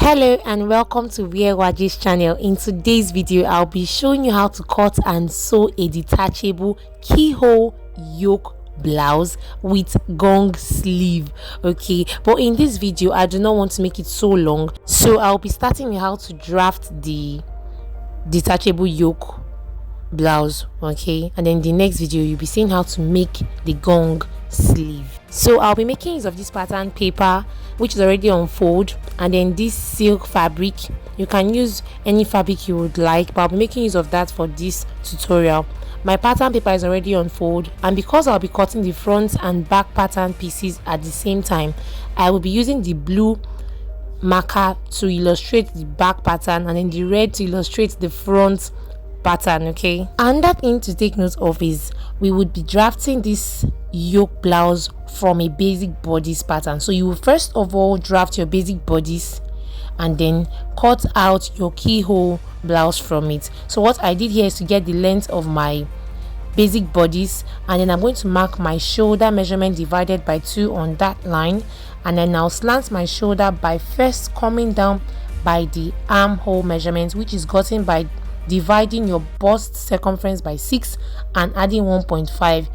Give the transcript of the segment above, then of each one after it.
Hello and welcome to Wear Waji's channel. In today's video I'll be showing you how to cut and sew a detachable keyhole yoke blouse with gong sleeve. Okay, but in this video I do not want to make it so long, so I'll be starting with how to draft the detachable yoke blouse. Okay, and then the next video you'll be seeing how to make the gong sleeve. So I'll be making use of this pattern paper which is already on fold, and then this silk fabric. You can use any fabric you would like, but I'll be making use of that for this tutorial. My pattern paper is already on fold, and because I'll be cutting the front and back pattern pieces at the same time, I will be using the blue marker to illustrate the back pattern and then the red to illustrate the front pattern. Okay, another thing to take note of is we would be drafting this yoke blouse from a basic bodice pattern. So you will first of all draft your basic bodice and then cut out your keyhole blouse from it. So what I did here is to get the length of my basic bodice, and then I'm going to mark my shoulder measurement divided by 2 on that line, and then I'll slant my shoulder by first coming down by the armhole measurement, which is gotten by dividing your bust circumference by 6 and adding 1.5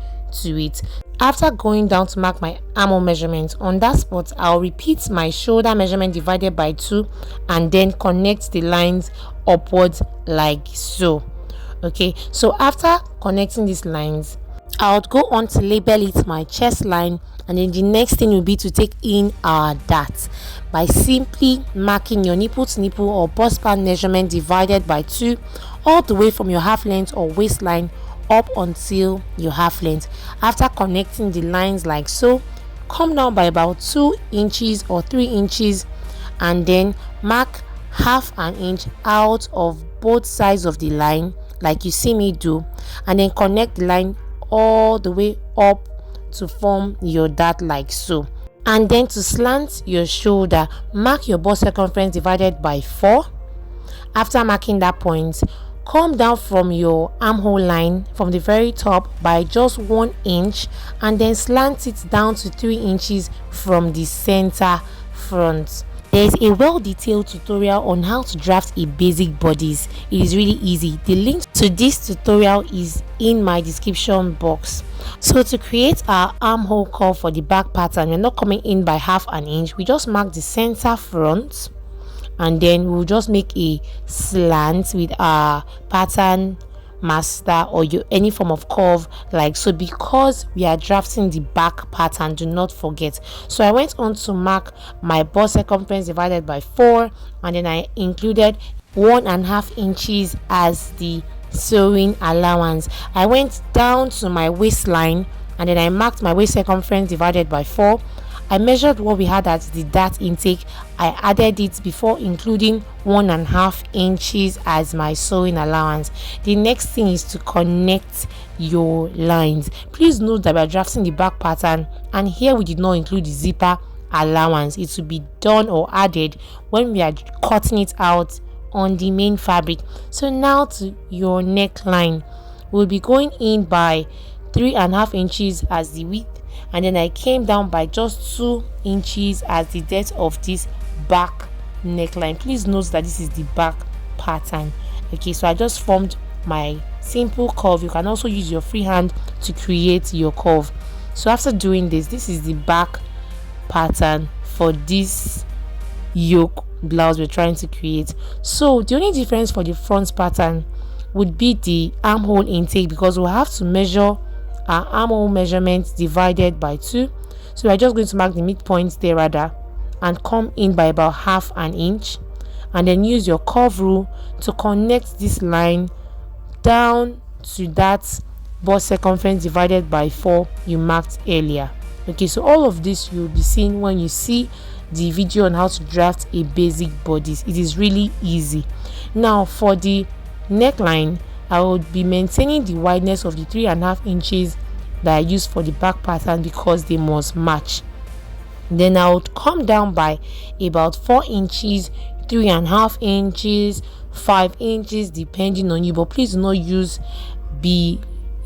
to it. After going down to mark my armhole measurement, on that spot I'll repeat my shoulder measurement divided by 2 and then connect the lines upwards like so. Okay, so after connecting these lines, I'll go on to label it my chest line, and then the next thing will be to take in our dart by simply marking your nipple to nipple or bust span measurement divided by 2 all the way from your half length or waistline up until your half length. After connecting the lines like so, come down by about 2 inches or 3 inches and then mark half an inch out of both sides of the line like you see me do, and then connect the line all the way up to form your dart like so. And then to slant your shoulder, mark your bust circumference divided by 4. After marking that point, come down from your armhole line from the very top by just 1 inch and then slant it down to 3 inches from the center front. There is a well-detailed tutorial on how to draft a basic bodice. It is really easy. The link to this tutorial is in my description box. So to create our armhole curve for the back pattern, we're not coming in by half an inch. We just mark the center front and then we'll just make a slant with our pattern master or any form of curve like so, because we are drafting the back pattern, do not forget. So I went on to mark my bust circumference divided by 4, and then I included 1.5 inches as the sewing allowance. I went down to my waistline and then I marked my waist circumference divided by 4. I measured what we had at the dart intake. I added it before including 1.5 inches as my sewing allowance. The next thing is to connect your lines. Please note that we are drafting the back pattern, and here we did not include the zipper allowance. It will be done or added when we are cutting it out on the main fabric. So now to your neckline, we'll be going in by 3.5 inches as the width, and then I came down by just 2 inches as the depth of this back neckline. Please note that this is the back pattern. Okay, so I just formed my simple curve. You can also use your free hand to create your curve. So after doing this is the back pattern for this yoke blouse we're trying to create. So the only difference for the front pattern would be the armhole intake, because we'll have to measure our armhole measurement divided by 2. So we're just going to mark the midpoint there rather and come in by about half an inch, and then use your curve rule to connect this line down to that bust circumference divided by 4 you marked earlier. Okay, so all of this you'll be seeing when you see the video on how to draft a basic bodice. It is really easy. Now for the neckline, I would be maintaining the wideness of the 3.5 inches that I used for the back pattern because they must match. Then I would come down by about 4 inches, 3.5 inches, 5 inches depending on you, but please do not use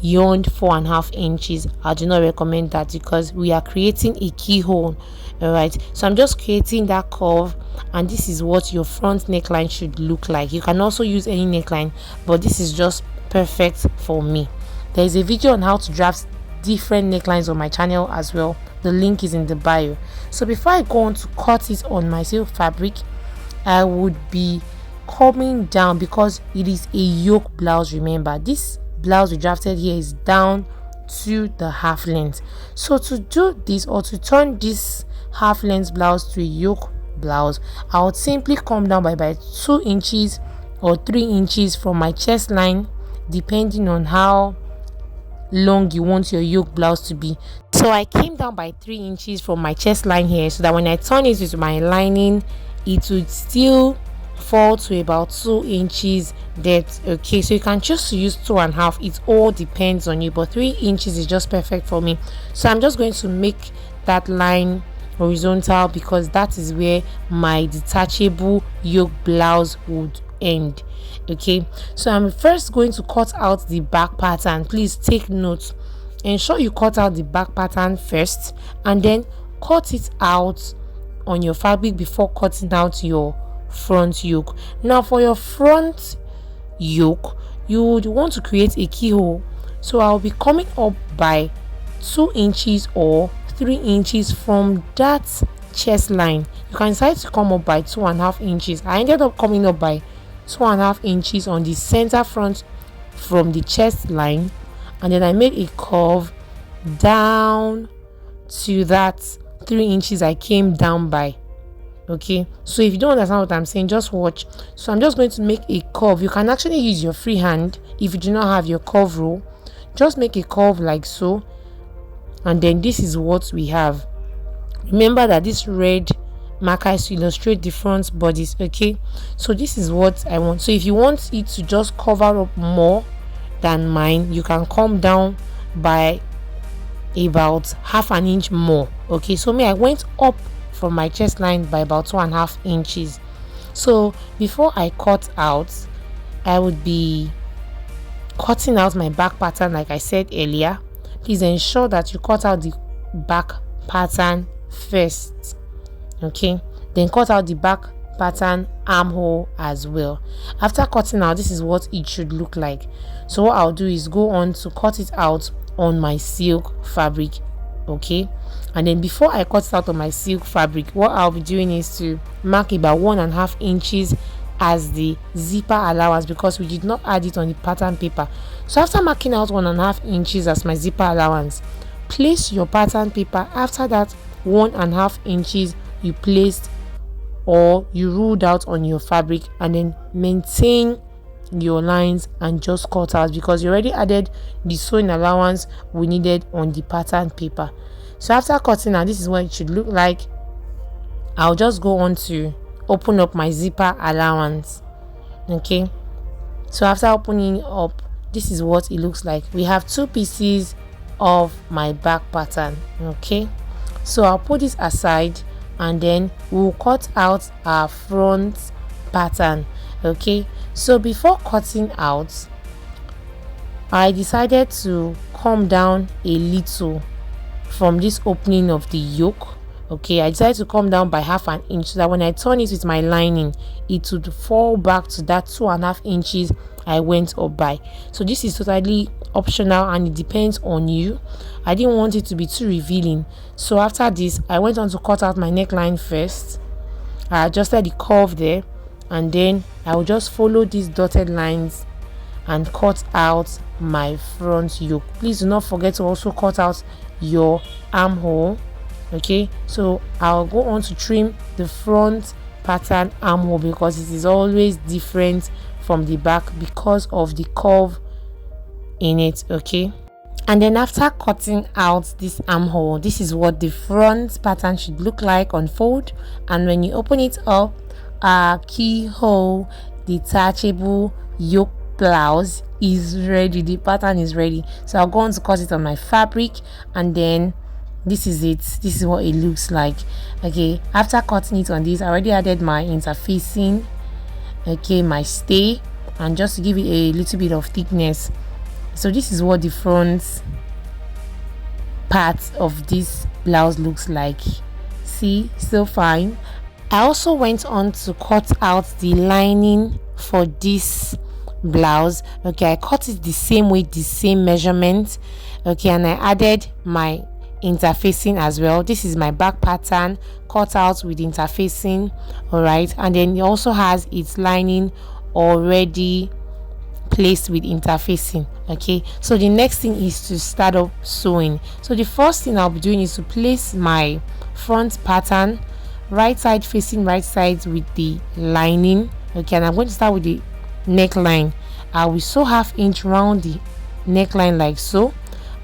beyond 4.5 inches. I do not recommend that because we are creating a keyhole. All right, so I'm just creating that curve, and this is what your front neckline should look like. You can also use any neckline, but this is just perfect for me. There is a video on how to draft different necklines on my channel as well. The link is in the bio. So before I go on to cut it on my silk fabric, I would be coming down because it is a yoke blouse. Remember, this blouse we drafted here is down to the half length. So to do this, or to turn this half length blouse to a yoke blouse, I would simply come down by 2 inches or 3 inches from my chest line, depending on how long you want your yoke blouse to be. So I came down by 3 inches from my chest line here, so that when I turn it with my lining, it would still fall to about 2 inches depth. Okay, so you can choose to use 2.5. It all depends on you, but 3 inches is just perfect for me. So I'm just going to make that line horizontal because that is where my detachable yoke blouse would end. Okay, so I'm first going to cut out the back pattern. Please take note, ensure you cut out the back pattern first and then cut it out on your fabric before cutting out your front yoke. Now for your front yoke, you would want to create a keyhole, so I'll be coming up by 2 inches or 3 inches from that chest line. You can decide to come up by 2.5 inches. I ended up coming up by 2.5 inches on the center front from the chest line, and then I made a curve down to that 3 inches I came down by. Okay, so if you don't understand what I'm saying, just watch. So I'm just going to make a curve. You can actually use your free hand if you do not have your curve rule. Just make a curve like so, and then this is what we have. Remember that this red marker is to illustrate the front bodice. Okay, so this is what I want. So if you want it to just cover up more than mine, you can come down by about 1/2 inch more. Okay, so me, I went up from my chest line by about 2.5 inches. So before I cut out, I would be cutting out my back pattern like I said earlier. Please ensure that you cut out the back pattern first. Okay, then cut out the back pattern armhole as well. After cutting out, this is what it should look like. So what I'll do is go on to cut it out on my silk fabric. Okay, and then before I cut it out on my silk fabric, what I'll be doing is to mark about 1.5 inches as the zipper allowance, because we did not add it on the pattern paper. So after marking out 1.5 inches as my zipper allowance, place your pattern paper after that 1.5 inches you placed or you ruled out on your fabric, and then maintain your lines and just cut out, because you already added the sewing allowance we needed on the pattern paper. So after cutting out, this is what it should look like. I'll just go on to open up my zipper allowance. Okay, so after opening up, this is what it looks like. We have 2 pieces of my back pattern. Okay, so I'll put this aside and then we'll cut out our front pattern. Okay, so before cutting out, I decided to come down a little from this opening of the yoke. Okay, I decided to come down by 1/2 inch so that when I turn it with my lining, it would fall back to that 2.5 inches I went up by. So this is totally optional and it depends on you. I didn't want it to be too revealing, so after this I went on to cut out my neckline first. I adjusted the curve there, and then I will just follow these dotted lines and cut out my front yoke. Please do not forget to also cut out your armhole. Okay, so I'll go on to trim the front pattern armhole because it is always different from the back because of the curve in it. Okay, and then after cutting out this armhole, this is what the front pattern should look like on fold. And when you open it up, our keyhole detachable yoke blouse is ready. The pattern is ready, so I'll go on to cut it on my fabric, and then this is it. This is what it looks like. Okay, after cutting it on this, I already added my interfacing, okay, my stay, and just to give it a little bit of thickness, So this is what the front part of this blouse looks like. See, so fine. I also went on to cut out the lining for this blouse. Okay, I cut it the same way, the same measurement. Okay, and I added my interfacing as well. This is my back pattern cut out with interfacing. All right, and then it also has its lining already placed with interfacing. Okay, so the next thing is to start up sewing. So the first thing I'll be doing is to place my front pattern right side facing right side with the lining. Okay, and I'm going to start with the neckline. I will sew 1/2 inch round the neckline like so,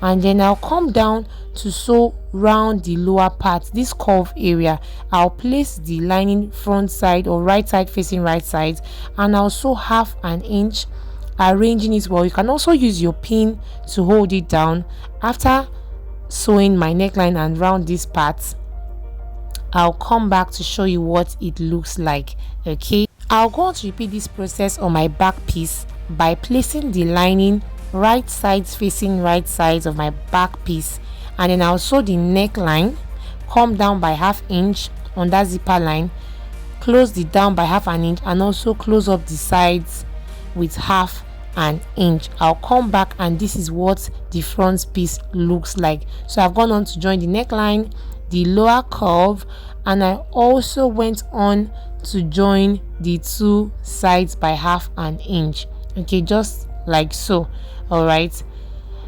and then I'll come down to sew round the lower part, this curve area. I'll place the lining front side or right side facing right side, and I'll sew 1/2 inch, arranging it well. You can also use your pin to hold it down. After sewing my neckline and round this part, I'll come back to show you what it looks like. Okay, I'll go on to repeat this process on my back piece by placing the lining right sides facing right sides of my back piece, and then I'll sew the neckline, come down by 1/2 inch on that zipper line, close it down by 1/2 inch, and also close up the sides with 1/2 inch. I'll come back and this is what the front piece looks like. So I've gone on to join the neckline, the lower curve, and I also went on to join the two sides by 1/2 inch. Okay, just like so. All right,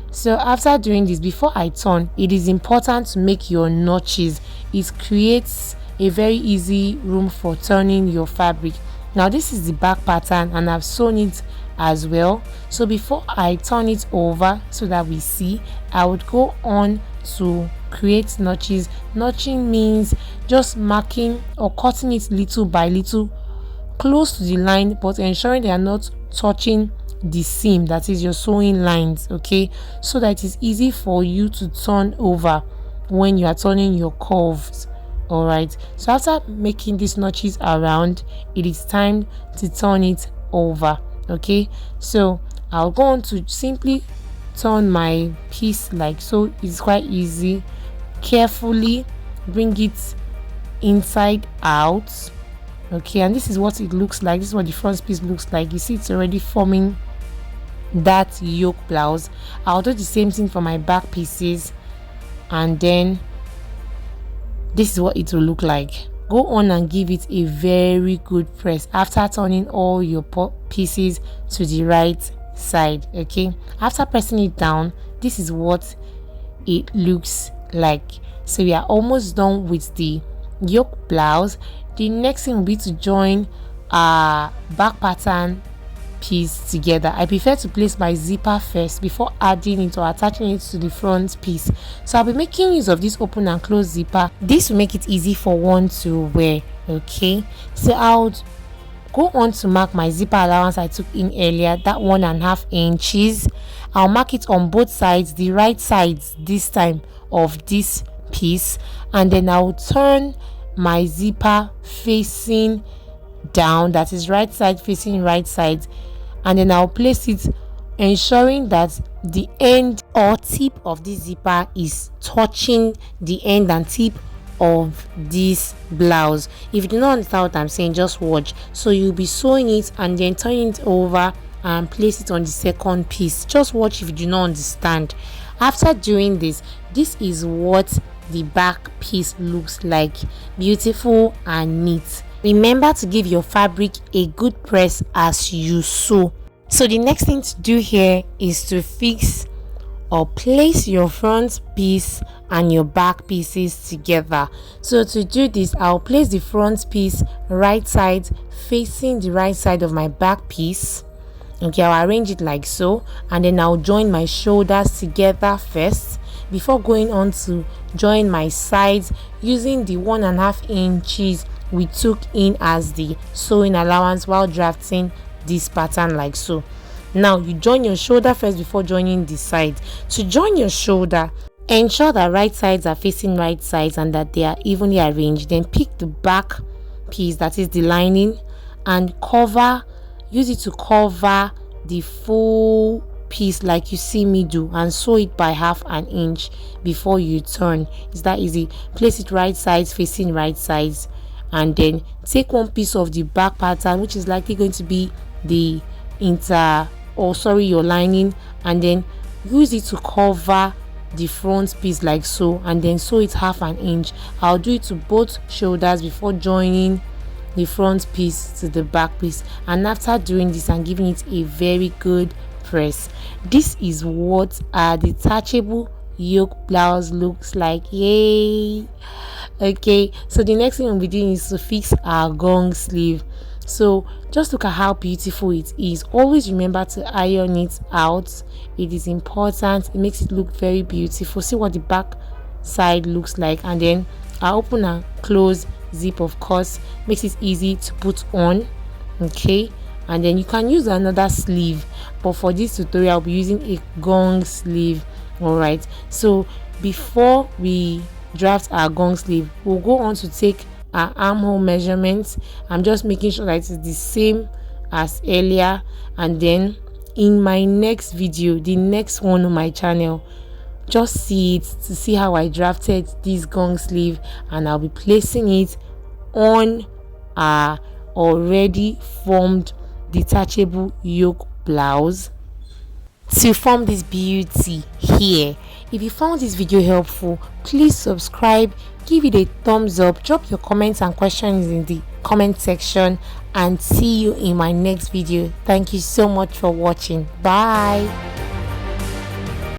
so after doing this, before I turn, it is important to make your notches. It creates a very easy room for turning your fabric. Now this is the back pattern and I've sewn it as well. So before I turn it over so that we see, I would go on to create notches. Notching means just marking or cutting it little by little close to the line, but ensuring they are not touching the seam, that is your sewing lines. Okay, so that it is easy for you to turn over when you are turning your curves. All right, so after making these notches around, it is time to turn it over. Okay, so I'll go on to simply turn my piece like so. It's quite easy. Carefully bring it inside out. Okay, and this is what it looks like. This is what the front piece looks like. You see it's already forming that yoke blouse. I'll do the same thing for my back pieces, and then this is what it will look like. Go on and give it a very good press after turning all your pieces to the right side. Okay, after pressing it down, this is what it looks like. So we are almost done with the yoke blouse. The next thing will be to join our back pattern piece together. I prefer to place my zipper first before adding it or attaching it to the front piece. So I'll be making use of this open and close zipper. This will make it easy for one to wear. Okay, so I'll go on to mark my zipper allowance I took in earlier, that 1.5 inches. I'll mark it on both sides, the right sides this time of this piece, and then I'll turn my zipper facing down, that is right side facing right side, and then I'll place it ensuring that the end or tip of this zipper is touching the end and tip of this blouse. If you do not understand what I'm saying, just watch. So you'll be sewing it and then turning it over and place it on the second piece. Just watch if you do not understand. After doing this, this is what the back piece looks like. Beautiful and neat. Remember to give your fabric a good press as you sew. So the next thing to do here is to fix or place your front piece and your back pieces together. So to do this, I'll place the front piece right side facing the right side of my back piece. Okay, I'll arrange it like so, and then I'll join my shoulders together first before going on to join my sides using the 1.5 inches we took in as the sewing allowance while drafting this pattern like so. Now you join your shoulder first before joining the side. To join your shoulder, ensure that right sides are facing right sides and that they are evenly arranged. Then pick the back piece, that is the lining, and use it to cover the full piece like you see me do and sew it by 1/2 inch before you turn. It's that easy. Place it right sides facing right sides, and then take one piece of the back pattern, which is likely going to be the your lining, and then use it to cover the front piece like so, and then sew it 1/2 inch. I'll do it to both shoulders before joining the front piece to the back piece, and after doing this and giving it a very good press, this is what a detachable yoke blouse looks like. Yay! Okay, so the next thing we'll be doing is to fix our gong sleeve. So just look at how beautiful it is. Always remember to iron it out. It is important. It makes it look very beautiful. See what the back side looks like, and then I open and close zip, of course, makes it easy to put on. Okay, and then you can use another sleeve, but for this tutorial I'll be using a gong sleeve. All right, so before we draft our gong sleeve, we'll go on to take our armhole measurements. I'm just making sure that it is the same as earlier, and then in my next video, the next one on my channel, just see it to see how I drafted this gong sleeve, and I'll be placing it on our already formed detachable yoke blouse to form this beauty here. If you found this video helpful, please subscribe, give it a thumbs up, drop your comments and questions in the comment section, and see you in my next video. Thank you so much for watching. Bye.